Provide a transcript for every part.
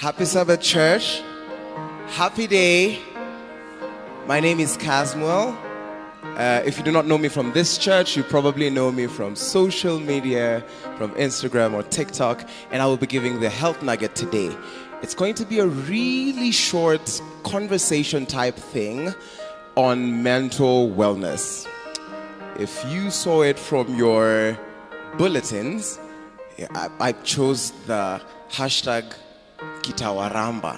Happy Sabbath, church. Happy day. My name is Kasmuel. If you do not know me from this church, you probably know me from social media, from Instagram or TikTok, and I will be giving the health nugget today. It's going to be a really short conversation type thing on mental wellness. If you saw it from your bulletins, I chose the hashtag Kitawaramba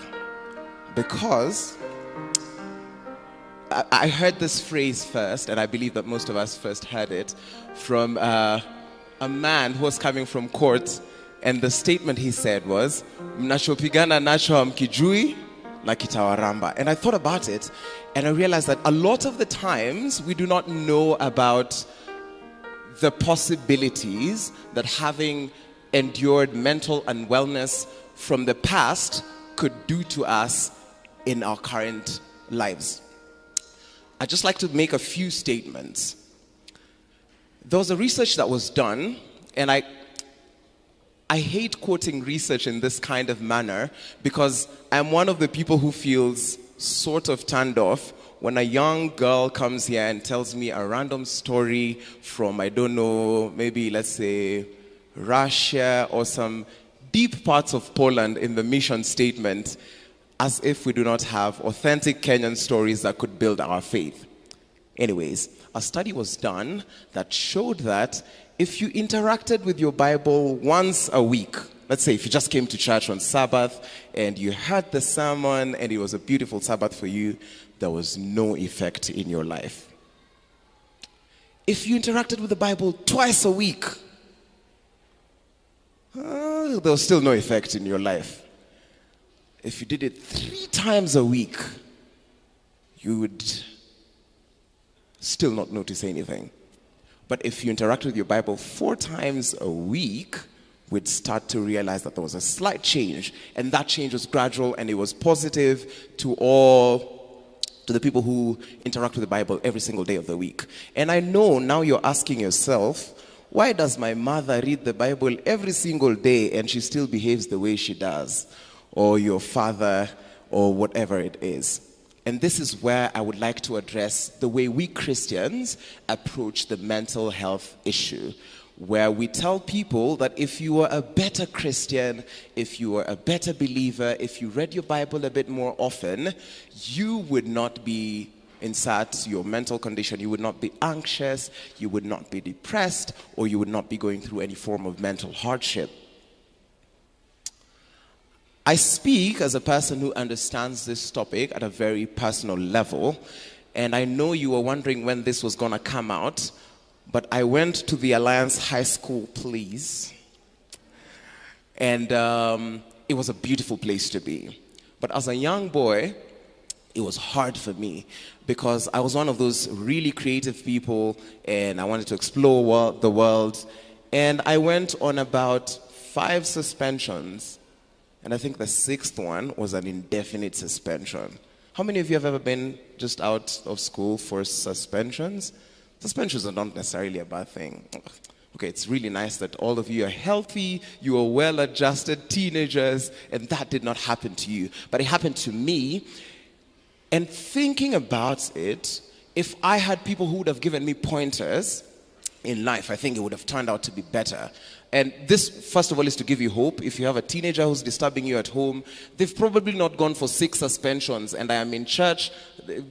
because I heard this phrase first, and I believe that most of us first heard it from a man who was coming from court, and the statement he said was, "Mnachopigana nacho hamkijui na kitawaramba." And I thought about it, and I realized that a lot of the times we do not know about the possibilities that having endured mental unwellness from the past could do to us in our current lives. I'd just like to make a few statements. There was a research that was done, and I hate quoting research in this kind of manner because I'm one of the people who feels sort of turned off when a young girl comes here and tells me a random story from, I don't know, maybe let's say Russia or some deep parts of Poland in the mission statement, as if we do not have authentic Kenyan stories that could build our faith. Anyways, a study was done that showed that if you interacted with your Bible once a week, let's say if you just came to church on Sabbath and you heard the sermon and it was a beautiful Sabbath for you, there was no effect in your life. If you interacted with the Bible twice a week, there was still no effect in your life. If you did it 3 times a week, you would still not notice anything. But if you interact with your Bible 4 times a week, we'd start to realize that there was a slight change, and that change was gradual and it was positive to the people who interact with the Bible every single day of the week. And I know now you're asking yourself, why does my mother read the Bible every single day and she still behaves the way she does? Or your father, or whatever it is. And this is where I would like to address the way we Christians approach the mental health issue, where we tell people that if you were a better Christian, if you were a better believer, if you read your Bible a bit more often, you would not be, insert your mental condition, you would not be anxious, you would not be depressed, or you would not be going through any form of mental hardship. I speak as a person who understands this topic at a very personal level, and I know you were wondering when this was going to come out, but I went to the Alliance High School, please, and it was a beautiful place to be. But as a young boy, it was hard for me because I was one of those really creative people, and I wanted to explore the world, and I went on about 5 suspensions. And I think the 6th one was an indefinite suspension. How many of you have ever been just out of school for suspensions? Suspensions are not necessarily a bad thing. Okay, it's really nice that all of you are healthy, you are well-adjusted teenagers, and that did not happen to you. But it happened to me. And thinking about it, if I had people who would have given me pointers in life, I think it would have turned out to be better. And this, first of all, is to give you hope. If you have a teenager who's disturbing you at home, they've probably not gone for 6 suspensions, and I am in church,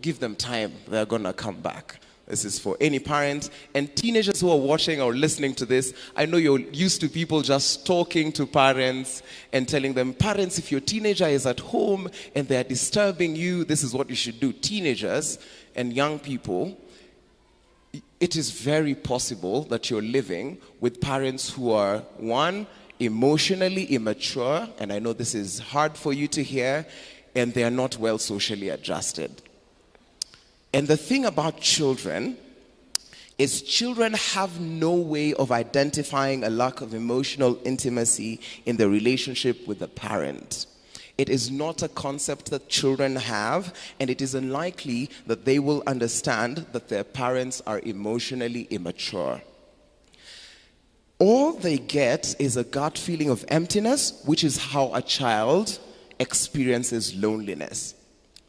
give them time. They're going to come back. This is for any parent. And teenagers who are watching or listening to this, I know you're used to people just talking to parents and telling them, parents, if your teenager is at home and they're disturbing you, this is what you should do. Teenagers and young people, it is very possible that you're living with parents who are, 1, emotionally immature, and I know this is hard for you to hear, and they are not well socially adjusted. And the thing about children is children have no way of identifying a lack of emotional intimacy in the relationship with the parent. It is not a concept that children have, and it is unlikely that they will understand that their parents are emotionally immature. All they get is a gut feeling of emptiness, which is how a child experiences loneliness.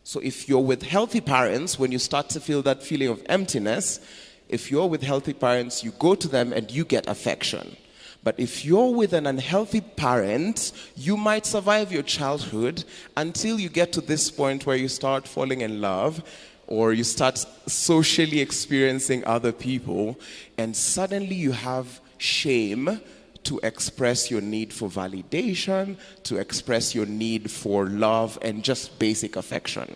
So if you're with healthy parents, when you start to feel that feeling of emptiness, if you're with healthy parents, you go to them and you get affection. But if you're with an unhealthy parent, you might survive your childhood until you get to this point where you start falling in love, or you start socially experiencing other people, and suddenly you have shame to express your need for validation, to express your need for love and just basic affection.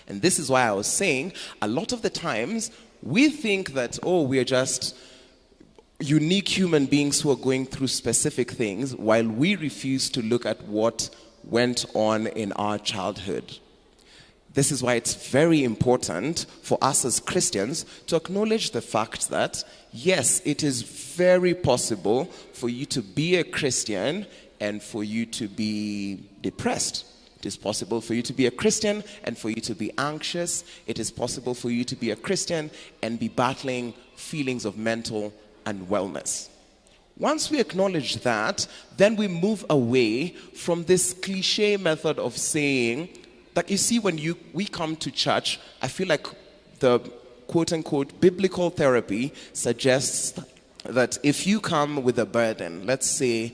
And this is why I was saying, a lot of the times, we think that, oh, we're just unique human beings who are going through specific things, while we refuse to look at what went on in our childhood. This is why it's very important for us as Christians to acknowledge the fact that, yes, it is very possible for you to be a Christian and for you to be depressed. It is possible for you to be a Christian and for you to be anxious. It is possible for you to be a Christian and be battling feelings of mental unwellness. Once we acknowledge that, then we move away from this cliche method of saying, that you see, when we come to church, I feel like the quote-unquote biblical therapy suggests that if you come with a burden, let's say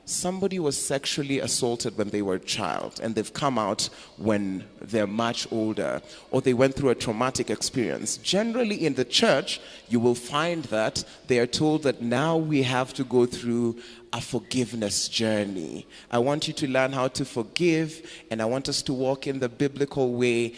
somebody was sexually assaulted when they were a child and they've come out when they're much older, or they went through a traumatic experience. Generally in the church, you will find that they are told that now we have to go through a forgiveness journey. I want you to learn how to forgive, and I want us to walk in the biblical way.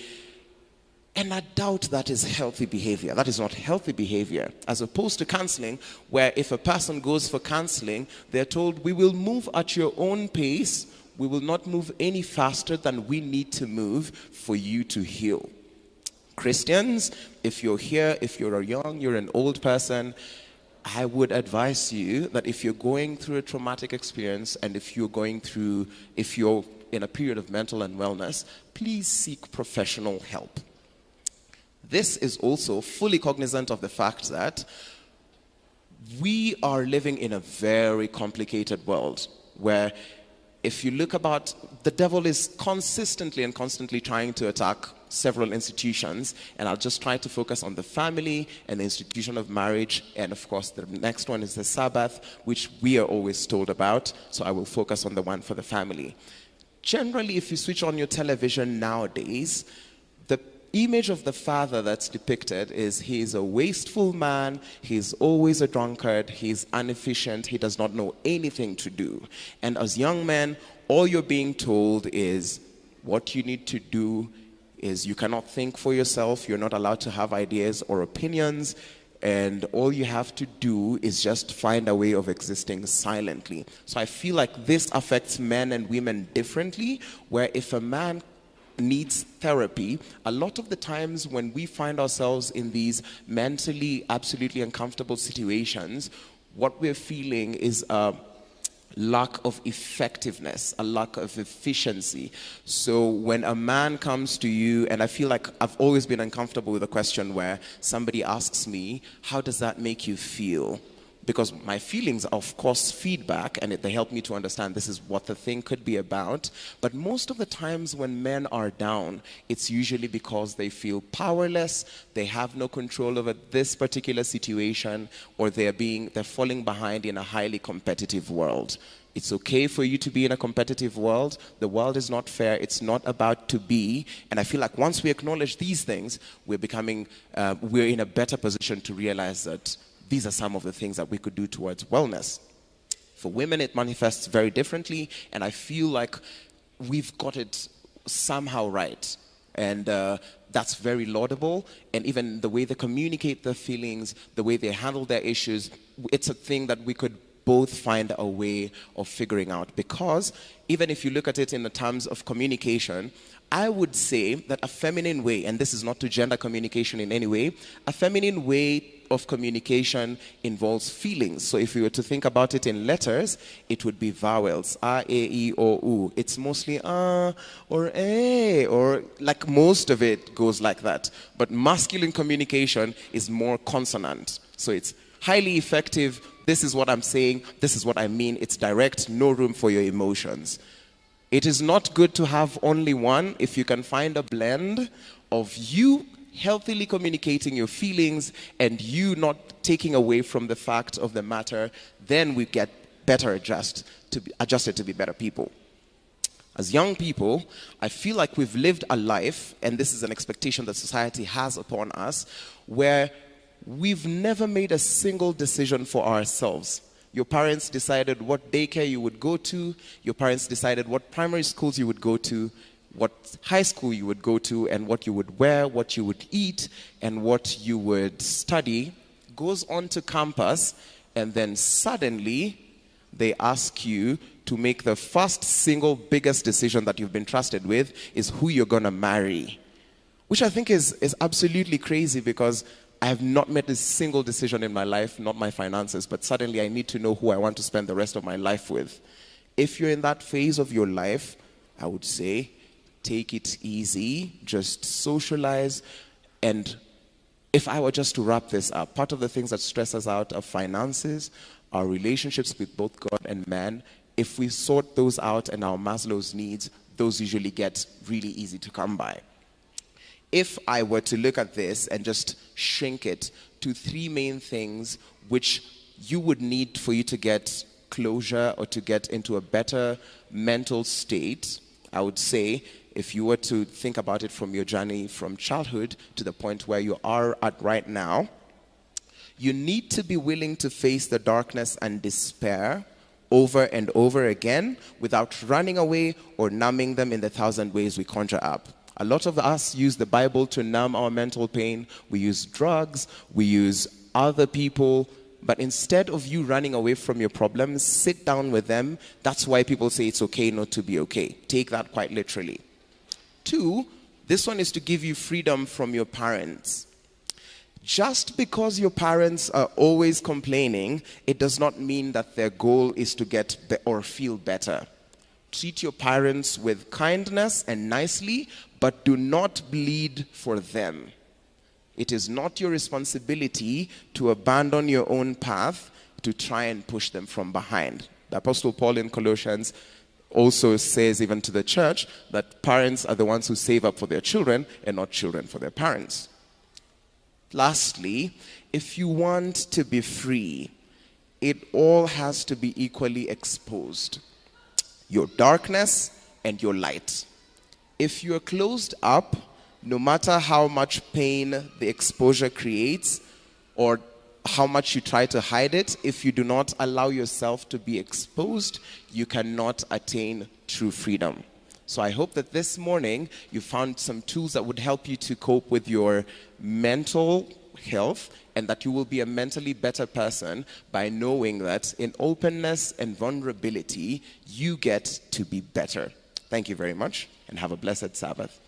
And I doubt that is healthy behavior. That is not healthy behavior. As opposed to counseling, where if a person goes for counseling, they're told, we will move at your own pace. We will not move any faster than we need to move for you to heal. Christians, if you're here, if you're young, you're an old person, I would advise you that if you're going through a traumatic experience and if you're in a period of mental unwellness, please seek professional help. This is also fully cognizant of the fact that we are living in a very complicated world where, if you look about, the devil is consistently and constantly trying to attack several institutions, and I'll just try to focus on the family and the institution of marriage, and of course the next one is the Sabbath, which we are always told about, so I will focus on the one for the family. Generally, if you switch on your television nowadays, the image of the father that's depicted is he's a wasteful man, he's always a drunkard, he's inefficient, he does not know anything to do. And as young men, all you're being told is what you need to do is you cannot think for yourself, you're not allowed to have ideas or opinions, and all you have to do is just find a way of existing silently. So I feel like this affects men and women differently, where if a man needs therapy, a lot of the times when we find ourselves in these mentally absolutely uncomfortable situations, what we're feeling is a lack of effectiveness, a lack of efficiency. So when a man comes to you, and I feel like I've always been uncomfortable with a question where somebody asks me, how does that make you feel? Because my feelings are, of course, feedback, and they help me to understand this is what the thing could be about. But most of the times when men are down, it's usually because they feel powerless, they have no control over this particular situation, or they're falling behind in a highly competitive world. It's okay for you to be in a competitive world. The world is not fair. It's not about to be. And I feel like once we acknowledge these things, we're in a better position to realize that these are some of the things that we could do towards wellness. For women, it manifests very differently, and I feel like we've got it somehow right. And that's very laudable. And even the way they communicate their feelings, the way they handle their issues, it's a thing that we could both find a way of figuring out. Because even if you look at it in the terms of communication, I would say that a feminine way, and this is not to gender communication in any way, a feminine way of communication involves feelings. So if you were to think about it in letters, it would be vowels, A, E, I, O, U. It's mostly or A, or like most of it goes like that. But masculine communication is more consonant. So it's highly effective. This is what I'm saying. This is what I mean. It's direct, no room for your emotions. It is not good to have only one. If you can find a blend of you healthily communicating your feelings and you not taking away from the fact of the matter, then we get better adjusted to be better people. As young people, I feel like we've lived a life, and this is an expectation that society has upon us, where we've never made a single decision for ourselves. Your parents decided what daycare you would go to. Your parents decided what primary schools you would go to, what high school you would go to, and what you would wear, what you would eat, and what you would study. Goes on to campus, and then suddenly they ask you to make the first single biggest decision that you've been trusted with is who you're going to marry. Which I think is absolutely crazy, because I have not made a single decision in my life, not my finances, but suddenly I need to know who I want to spend the rest of my life with. If you're in that phase of your life, I would say take it easy, just socialize. And if I were just to wrap this up, part of the things that stress us out are finances, our relationships with both God and man. If we sort those out and our Maslow's needs, those usually get really easy to come by. If I were to look at this and just shrink it to three main things which you would need for you to get closure or to get into a better mental state, I would say, if you were to think about it from your journey from childhood to the point where you are at right now, you need to be willing to face the darkness and despair over and over again without running away or numbing them in the 1,000 ways we conjure up. A lot of us use the Bible to numb our mental pain. We use drugs, we use other people, but instead of you running away from your problems, sit down with them. That's why people say it's okay not to be okay. Take that quite literally. 2, this one is to give you freedom from your parents. Just because your parents are always complaining, it does not mean that their goal is to get or feel better. Treat your parents with kindness and nicely, but do not bleed for them. It is not your responsibility to abandon your own path to try and push them from behind. The Apostle Paul in Colossians also says, even to the church, that parents are the ones who save up for their children and not children for their parents. Lastly, if you want to be free, it all has to be equally exposed. Your darkness and your light. If you're closed up, no matter how much pain the exposure creates or how much you try to hide it, if you do not allow yourself to be exposed, you cannot attain true freedom. So I hope that this morning you found some tools that would help you to cope with your mental health, and that you will be a mentally better person by knowing that in openness and vulnerability, you get to be better. Thank you very much, and have a blessed Sabbath.